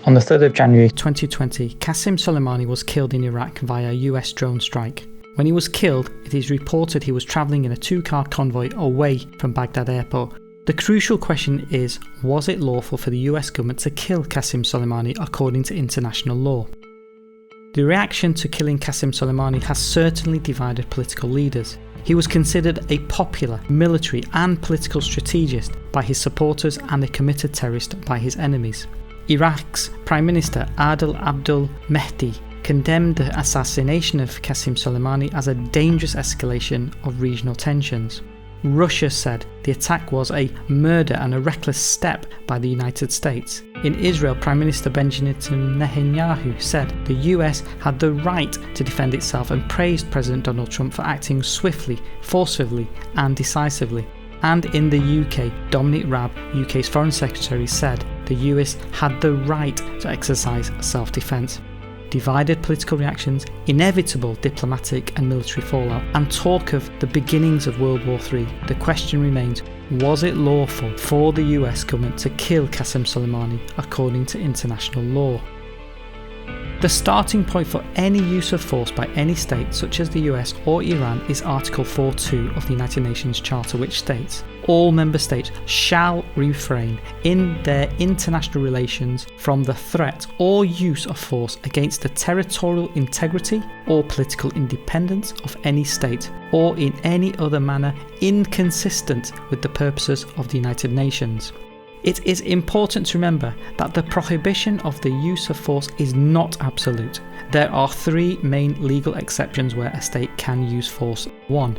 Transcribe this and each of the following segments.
On the 3rd of January 2020, QASEM Soleimani was killed in Iraq via a US drone strike. When he was killed, it is reported he was travelling in a 2-car convoy away from Baghdad airport. The crucial question is, was it lawful for the US government to kill QASEM Soleimani according to international law? The reaction to killing QASEM Soleimani has certainly divided political leaders. He was considered a popular military and political strategist by his supporters and a committed terrorist by his enemies. Iraq's Prime Minister Adel Abdul Mehdi condemned the assassination of QASEM Soleimani as a dangerous escalation of regional tensions. Russia said the attack was a murder and a reckless step by the United States. In Israel, Prime Minister Benjamin Netanyahu said the US had the right to defend itself and praised President Donald Trump for acting swiftly, forcefully and decisively. And in the UK, Dominic Raab, UK's Foreign Secretary, said the US had the right to exercise self-defence. Divided political reactions, inevitable diplomatic and military fallout, and talk of the beginnings of World War III, the question remains, was it lawful for the US government to kill QASEM Soleimani according to international law? The starting point for any use of force by any state, such as the US or Iran, is Article 4.2 of the United Nations Charter, which states, all member states shall refrain in their international relations from the threat or use of force against the territorial integrity or political independence of any state, or in any other manner inconsistent with the purposes of the United Nations. It is important to remember that the prohibition of the use of force is not absolute. There are 3 main legal exceptions where a state can use force. 1.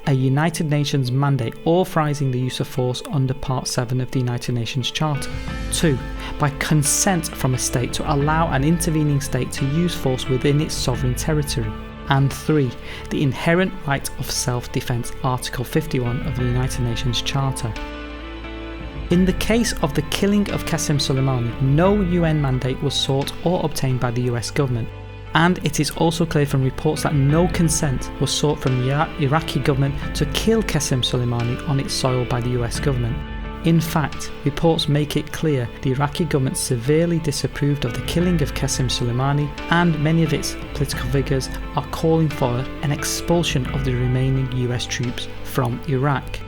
A United Nations mandate authorising the use of force under Part 7 of the United Nations Charter. 2. By consent from a state to allow an intervening state to use force within its sovereign territory. And 3. The inherent right of self-defence, Article 51 of the United Nations Charter. In the case of the killing of QASEM Soleimani, no UN mandate was sought or obtained by the US government, and it is also clear from reports that no consent was sought from the Iraqi government to kill QASEM Soleimani on its soil by the US government. In fact, reports make it clear the Iraqi government severely disapproved of the killing of QASEM Soleimani, and many of its political figures are calling for an expulsion of the remaining US troops from Iraq.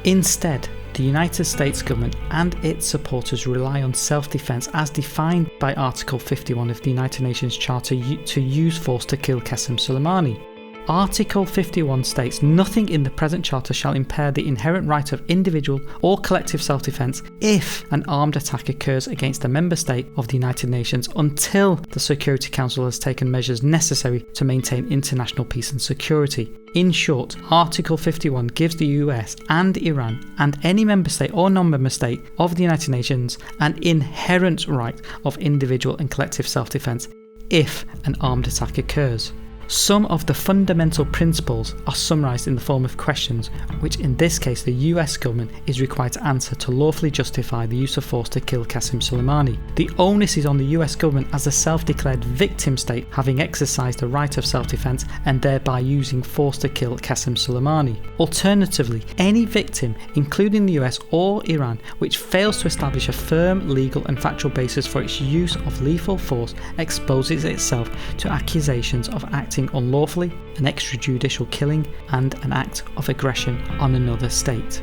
Instead, the United States government and its supporters rely on self-defence as defined by Article 51 of the United Nations Charter to use force to kill QASEM Soleimani. Article 51 states, nothing in the present charter shall impair the inherent right of individual or collective self-defence if an armed attack occurs against a member state of the United Nations until the Security Council has taken measures necessary to maintain international peace and security. In short, Article 51 gives the US and Iran and any member state or non-member state of the United Nations an inherent right of individual and collective self-defence if an armed attack occurs. Some of the fundamental principles are summarised in the form of questions, which in this case the US government is required to answer to lawfully justify the use of force to kill QASEM Soleimani. The onus is on the US government as a self-declared victim state, having exercised the right of self-defence and thereby using force to kill QASEM Soleimani. Alternatively, any victim, including the US or Iran, which fails to establish a firm legal and factual basis for its use of lethal force, exposes itself to accusations of acting unlawfully, an extrajudicial killing, and an act of aggression on another state.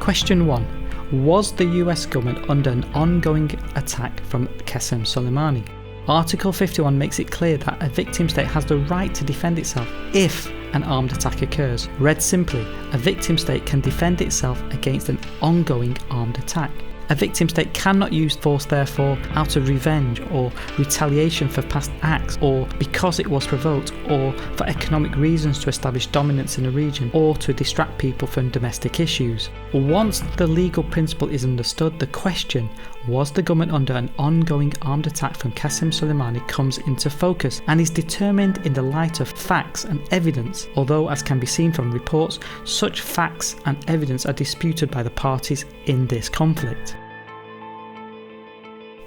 Question 1. Was the US government under an ongoing attack from QASEM Soleimani? Article 51 makes it clear that a victim state has the right to defend itself if an armed attack occurs. Read simply, a victim state can defend itself against an ongoing armed attack. A victim state cannot use force, therefore, out of revenge or retaliation for past acts, or because it was provoked, or for economic reasons to establish dominance in a region, or to distract people from domestic issues. Once the legal principle is understood, the question, was the government under an ongoing armed attack from QASEM Soleimani, comes into focus and is determined in the light of facts and evidence, although, as can be seen from reports, such facts and evidence are disputed by the parties in this conflict.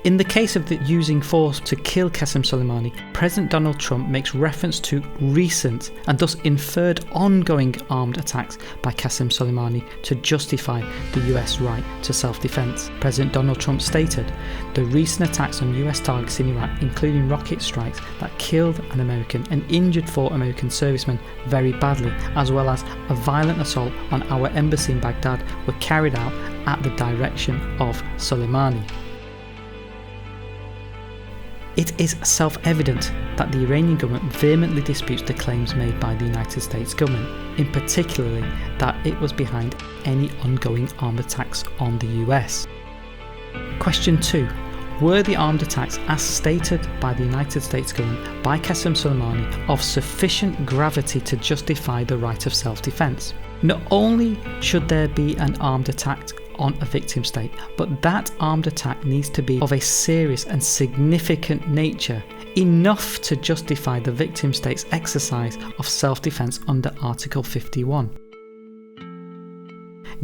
In the case of using force to kill QASEM Soleimani, President Donald Trump makes reference to recent and thus inferred ongoing armed attacks by QASEM Soleimani to justify the US right to self-defense. President Donald Trump stated, "The recent attacks on US targets in Iraq, including rocket strikes that killed an American and injured 4 American servicemen very badly, as well as a violent assault on our embassy in Baghdad, were carried out at the direction of Soleimani." It is self-evident that the Iranian government vehemently disputes the claims made by the United States government, in particular that it was behind any ongoing armed attacks on the US. Question 2. Were the armed attacks, as stated by the United States government by QASEM Soleimani, of sufficient gravity to justify the right of self-defense? Not only should there be an armed attack on a victim state, but that armed attack needs to be of a serious and significant nature, enough to justify the victim state's exercise of self-defense under Article 51.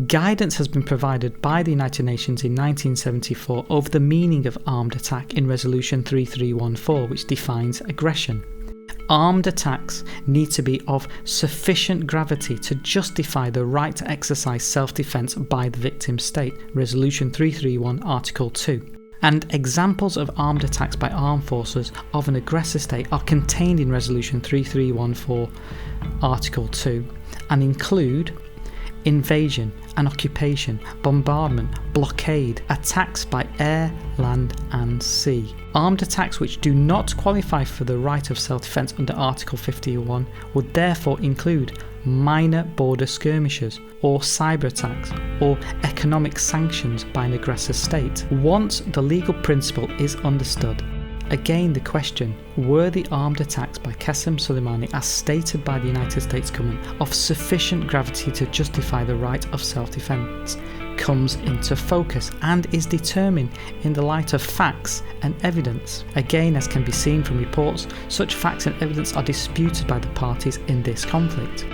Guidance has been provided by the United Nations in 1974 over the meaning of armed attack in Resolution 3314, which defines aggression. Armed attacks need to be of sufficient gravity to justify the right to exercise self-defense by the victim state, Resolution 331, Article 2. And examples of armed attacks by armed forces of an aggressor state are contained in Resolution 3314, Article 2, and include invasion and occupation, bombardment, blockade, attacks by air, land and sea. Armed attacks which do not qualify for the right of self-defense under Article 51 would therefore include minor border skirmishes or cyber attacks or economic sanctions by an aggressor state. Once the legal principle is understood, again the question, were the armed attacks by QASEM Soleimani, as stated by the United States government, of sufficient gravity to justify the right of self-defense, comes into focus and is determined in the light of facts and evidence. Again, as can be seen from reports, such facts and evidence are disputed by the parties in this conflict.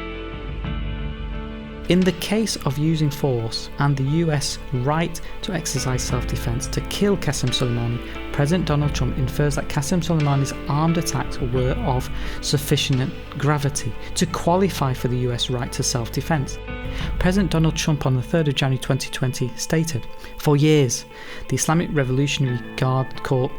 In the case of using force and the US right to exercise self-defense to kill QASEM Soleimani, President Donald Trump infers that QASEM Soleimani's armed attacks were of sufficient gravity to qualify for the US right to self-defense. President Donald Trump on the 3rd of January 2020 stated, "For years, the Islamic Revolutionary Guard Corps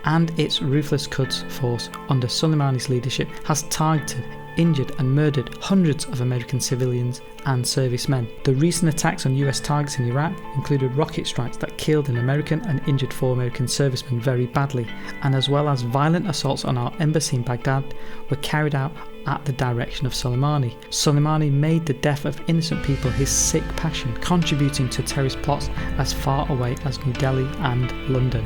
and its ruthless Quds force under Soleimani's leadership has targeted, injured and murdered hundreds of American civilians and servicemen. The recent attacks on US targets in Iraq included rocket strikes that killed an American and injured 4 American servicemen very badly, and as well as violent assaults on our embassy in Baghdad were carried out at the direction of Soleimani. Soleimani made the death of innocent people his sick passion, contributing to terrorist plots as far away as New Delhi and London."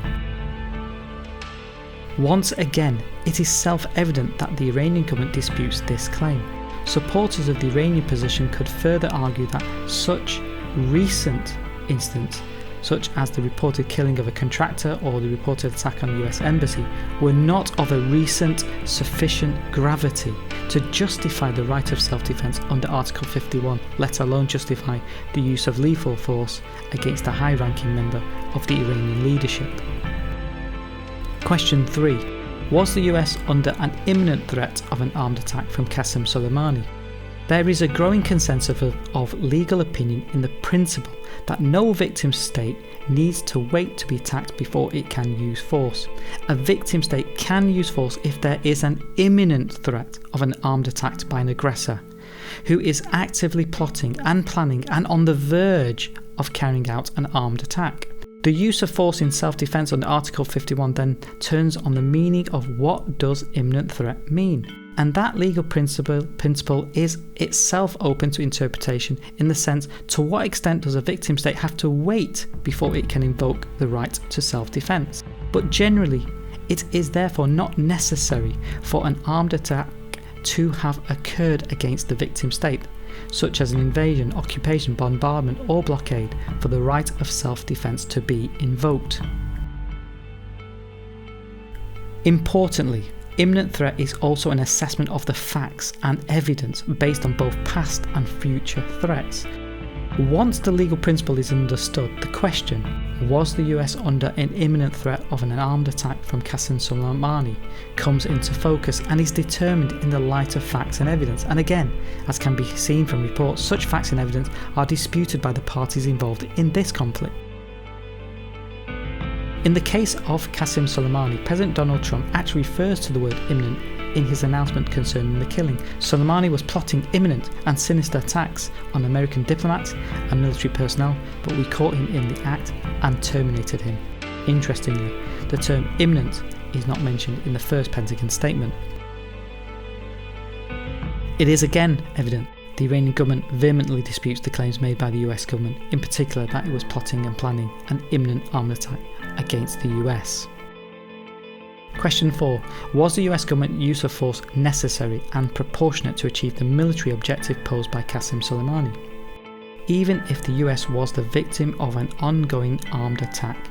Once again, it is self-evident that the Iranian government disputes this claim. Supporters of the Iranian position could further argue that such recent incidents, such as the reported killing of a contractor or the reported attack on the US embassy, were not of a recent sufficient gravity to justify the right of self-defense under Article 51, let alone justify the use of lethal force against a high-ranking member of the Iranian leadership. Question 3. Was the US under an imminent threat of an armed attack from QASEM Soleimani? There is a growing consensus of legal opinion in the principle that no victim state needs to wait to be attacked before it can use force. A victim state can use force if there is an imminent threat of an armed attack by an aggressor who is actively plotting and planning and on the verge of carrying out an armed attack. The use of force in self-defense under Article 51 then turns on the meaning of what does imminent threat mean. And that legal principle is itself open to interpretation in the sense, to what extent does a victim state have to wait before it can invoke the right to self-defense? But generally, it is therefore not necessary for an armed attack to have occurred against the victim state, such as an invasion, occupation, bombardment or blockade, for the right of self-defense to be invoked. Importantly, imminent threat is also an assessment of the facts and evidence based on both past and future threats. Once the legal principle is understood, the question, was the US under an imminent threat of an armed attack from QASEM Soleimani, comes into focus and is determined in the light of facts and evidence. And again, as can be seen from reports, such facts and evidence are disputed by the parties involved in this conflict. In the case of QASEM Soleimani, President Donald Trump actually refers to the word imminent in his announcement concerning the killing. Soleimani was plotting imminent and sinister attacks on American diplomats and military personnel, but we caught him in the act and terminated him. Interestingly, the term imminent is not mentioned in the first Pentagon statement. It is again evident the Iranian government vehemently disputes the claims made by the US government, in particular that it was plotting and planning an imminent armed attack against the US. Question 4. Was the US government use of force necessary and proportionate to achieve the military objective posed by QASEM Soleimani? Even if the US was the victim of an ongoing armed attack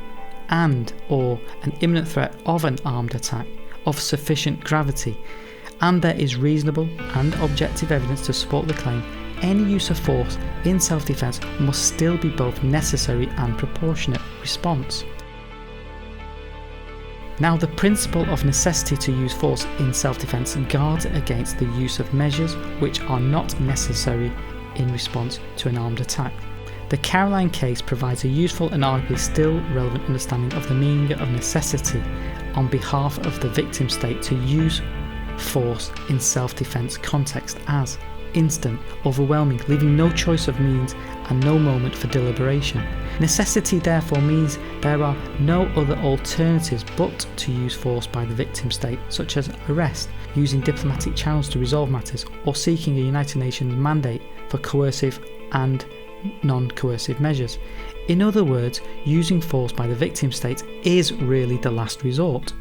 and or an imminent threat of an armed attack of sufficient gravity, and there is reasonable and objective evidence to support the claim, any use of force in self-defense must still be both necessary and proportionate response. Now, the principle of necessity to use force in self-defense guards against the use of measures which are not necessary in response to an armed attack. The Caroline case provides a useful and arguably still relevant understanding of the meaning of necessity on behalf of the victim state to use force in self-defense context as instant, overwhelming, leaving no choice of means and no moment for deliberation. Necessity therefore means there are no other alternatives but to use force by the victim state, such as arrest, using diplomatic channels to resolve matters, or seeking a United Nations mandate for coercive and non-coercive measures. In other words, using force by the victim state is really the last resort.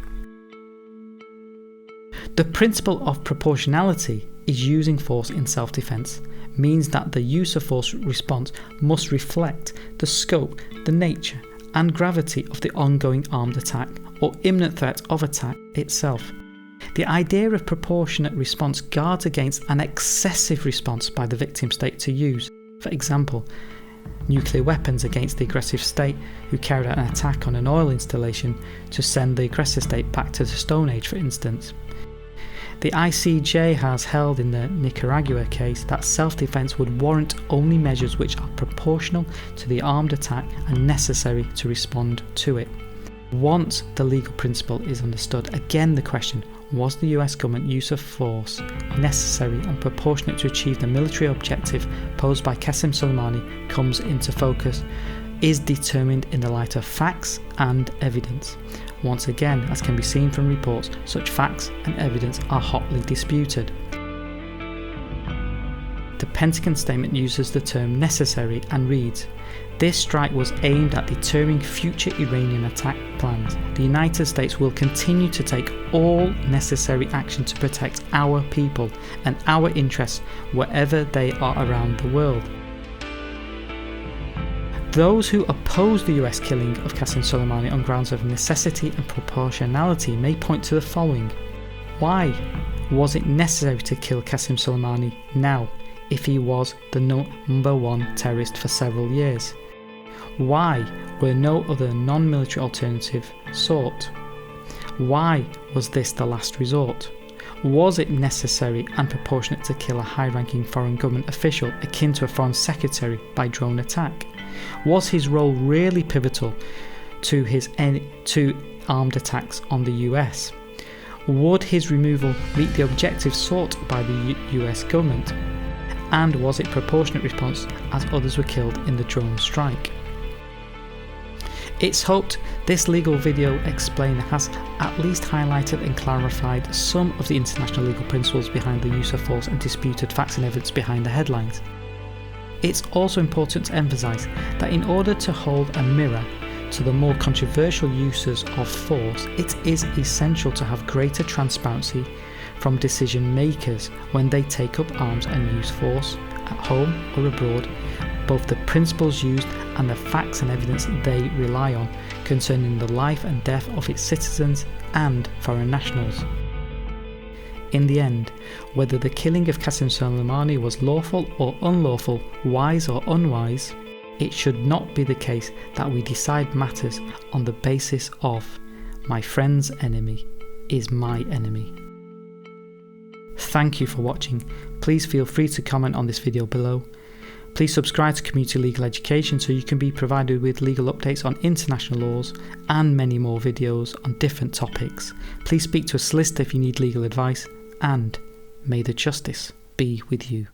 The principle of proportionality is using force in self-defense means that the use of force response must reflect the scope, the nature and gravity of the ongoing armed attack or imminent threat of attack itself. The idea of proportionate response guards against an excessive response by the victim state to use, for example, nuclear weapons against the aggressive state who carried out an attack on an oil installation to send the aggressor state back to the Stone Age, for instance. The ICJ has held in the Nicaragua case that self-defense would warrant only measures which are proportional to the armed attack and necessary to respond to it. Once the legal principle is understood, again the question, was the US government use of force necessary and proportionate to achieve the military objective posed by QASEM Soleimani comes into focus, is determined in the light of facts and evidence. Once again, as can be seen from reports, such facts and evidence are hotly disputed. The Pentagon statement uses the term necessary and reads, "This strike was aimed at deterring future Iranian attack plans. The United States will continue to take all necessary action to protect our people and our interests wherever they are around the world." Those who oppose the US killing of QASEM Soleimani on grounds of necessity and proportionality may point to the following. Why was it necessary to kill QASEM Soleimani now, if he was the number one terrorist for several years? Why were no other non-military alternative sought? Why was this the last resort? Was it necessary and proportionate to kill a high-ranking foreign government official akin to a foreign secretary by drone attack? Was his role really pivotal to his two armed attacks on the US? Would his removal meet the objectives sought by the US government? And was it proportionate response as others were killed in the drone strike? It's hoped this legal video explainer has at least highlighted and clarified some of the international legal principles behind the use of force and disputed facts and evidence behind the headlines. It's also important to emphasise that in order to hold a mirror to the more controversial uses of force, it is essential to have greater transparency from decision makers when they take up arms and use force, at home or abroad, both the principles used and the facts and evidence they rely on concerning the life and death of its citizens and foreign nationals. In the end, whether the killing of QASEM Soleimani was lawful or unlawful, wise or unwise, it should not be the case that we decide matters on the basis of my friend's enemy is my enemy. Thank you for watching. Please feel free to comment on this video below. Please subscribe to Community Legal Education so you can be provided with legal updates on international laws and many more videos on different topics. Please speak to a solicitor if you need legal advice, and may the justice be with you.